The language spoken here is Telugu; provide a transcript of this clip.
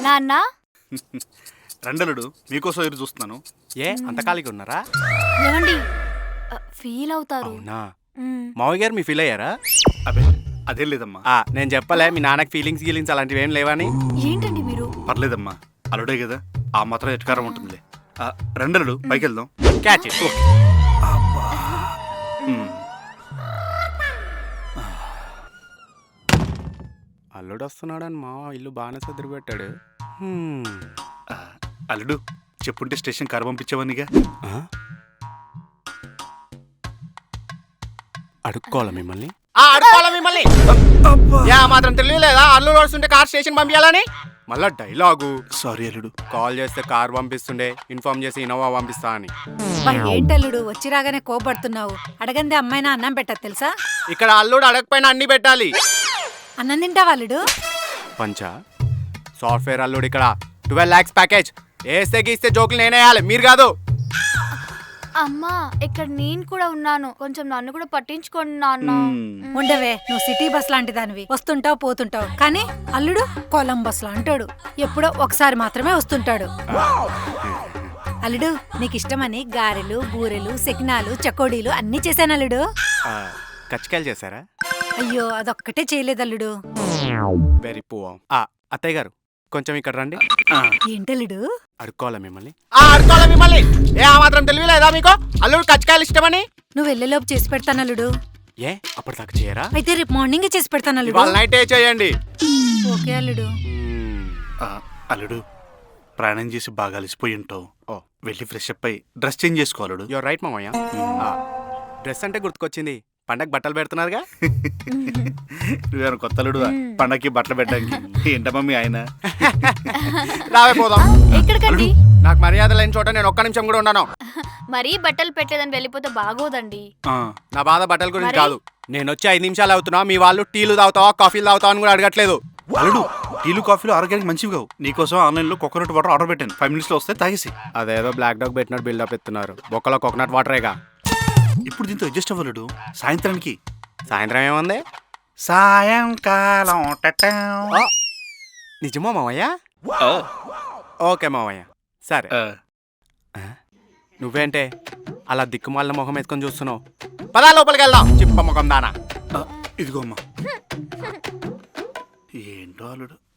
నాన్న రండలుడు మీకోసం ఎదురు చూస్తున్నాను. ఏ అంత ఖాళీగా ఉన్నారా? ఏమండి ఫీల్ అవుతారు. అవునా? మ్మ్. మావయ్య గారు మీ ఫీల్ అయ్యారా? అబే అదేం లేదమ్మా. నేను చెప్పలే మీ నాన్నకి ఫీలింగ్స్ అలాంటివి ఏం లేవని. ఏంటండి మీరు? పర్లేదమ్మా, అల్లుడే కదా, ఆ మాత్రం ఎట్కారం ఉంటుందిలే. రండలుడు పైకి వెళ్దాం. Catch it. అల్లుడు వస్తున్నాడని మా ఇల్లు బాగానే సర్దిరి పెట్టాడు. అల్లుడు చెప్పుంటే స్టేషన్ కారు పంపించేవనిగా. అడుక్కోవాలా మిమ్మల్ని? అడుక్కోవాలా మిమ్మల్ని? మాత్రం తెలియలేదా అల్లుడు వస్తుంటే కార్ స్టేషన్ పంపించాలని? మళ్ళా డైలాగు. సారీ అల్లుడు. కాల్ చేస్తే కార్ పంపిస్తుండే, ఇన్ఫార్మ్ చేసి ఇన్నోవా పంపిస్తా అని. ఏంటల్లుడు వచ్చి రాగానే కోపడుతున్నావు? అడగంది అమ్మాయినా అన్నం పెట్టదు తెలుసా? ఇక్కడ అల్లుడు అడగపోయినా అన్ని పెట్టాలి. అన్నం తింటావా అల్లుడు? పంచా సాఫ్ట్వేర్ అల్లుడు ఇక్కడ 12 lakhs ప్యాకేజ్. వేస్తే గీస్తే జోకులు నేనేయాలి, మీరు కాదు. అమ్మా ఇక్కడ నేను కూడా ఉన్నాను, కొంచెం నన్ను కూడా పట్టించుకోండి నాన్న. ఉండవే, నువ్వు సిటీ బస్ లాంటి దానివి, వస్తుంటావు పోతుంటావు. కానీ అల్లుడు కొలంబస్ లాంటాడు, ఎప్పుడో ఒకసారి మాత్రమే వస్తుంటాడు. అల్లుడు నీకు ఇష్టమని గారెలు బూరెలు సెకినాలు చకోడీలు అన్నీ చేశాను అల్లుడు. కచ్చికాయలు చేశారా? అయ్యో అదొక్కటే చేయలేదు అల్లుడు. Very poor. అత్తయ్య గారు కొంచెం ఇక్కడ రండి. ఏంటల్లుడు? అడుక్కోవాలా మిమ్మల్ని? అడుక్కోవాలా మిమ్మల్ని? మాత్రం తెలియలేదా మీకు అల్లుడు కచ్చికాయలు ఇష్టమని? నువ్వు వెళ్ళేలోపు చేసి పెడతాను అల్లుడు. ఏ అప్పటిదాకా చేయరా? అయితే రేపు మార్నింగ్ చేసి పెడతాను అల్లుడు. ఇవాళ నైటే చేయండి. ఓకే అల్లుడు. అల్లుడు ప్రయాణం చేసి బాగా అలసిపోయి ఉంటావు. వెళ్ళి ఫ్రెష్ అప్ అయి డ్రెస్ చేంజ్ చేసుకోవాలడు. యువర్ రైట్ మామయ్య. డ్రెస్ అంటే గుర్తుకొచ్చింది, పండగ బట్టలు పెడుతున్నారుగా. నువ్వేమో కొత్త అల్లుడు పండగకి బట్టలు పెట్టడానికి? ఏంటమ్మా మీ ఆయన? రావే పోదాం. ఎక్కడికండి? నాకు మర్యాద లేని చోట నేను ఒక్క నిమిషం కూడా ఉన్నాను. మరీ బట్టలు పెట్టేదని వెళ్ళిపోతే బాగోదండి. నా బాధ బట్టల గురించి కాదు. నేను వచ్చి 5 నిమిషాలు అవుతున్నా, మీ వాళ్ళు టీలు తాగుతావా కాఫీలు తాగుతావా అని కూడా అడగట్లేదు. అల్లుడు టీలు కాఫీలు ఆరోగ్యానికి మంచివి కావు. నీకోసం ఆన్లైన్లో కోకోనట్ వాటర్ ఆర్డర్ పెట్టాను, 5 minutes వస్తే తాగేసి. అదేదో బ్లాక్ డాగ్ పెట్టినట్టు బిల్డప్ ఎత్తున్నారు. బొక్కలో కోకోనట్ వాటరేగా. ఇప్పుడు దీంతో అడ్జస్ట్ అవ్వలేడు. సాయంత్రానికి. సాయంత్రం ఏముంది? సాయంకాలం. నిజమా మామయ్య? ఓకే మామయ్య, సరే. నువ్వేంటే అలా దిక్కుమాలిన మొహం ఎత్తుకొని చూస్తున్నావు? పదా లోపలికి వెళ్దాం. చిప్ప ముఖం దానా. ఇదిగో అమ్మా. ఏంటో అల్లుడు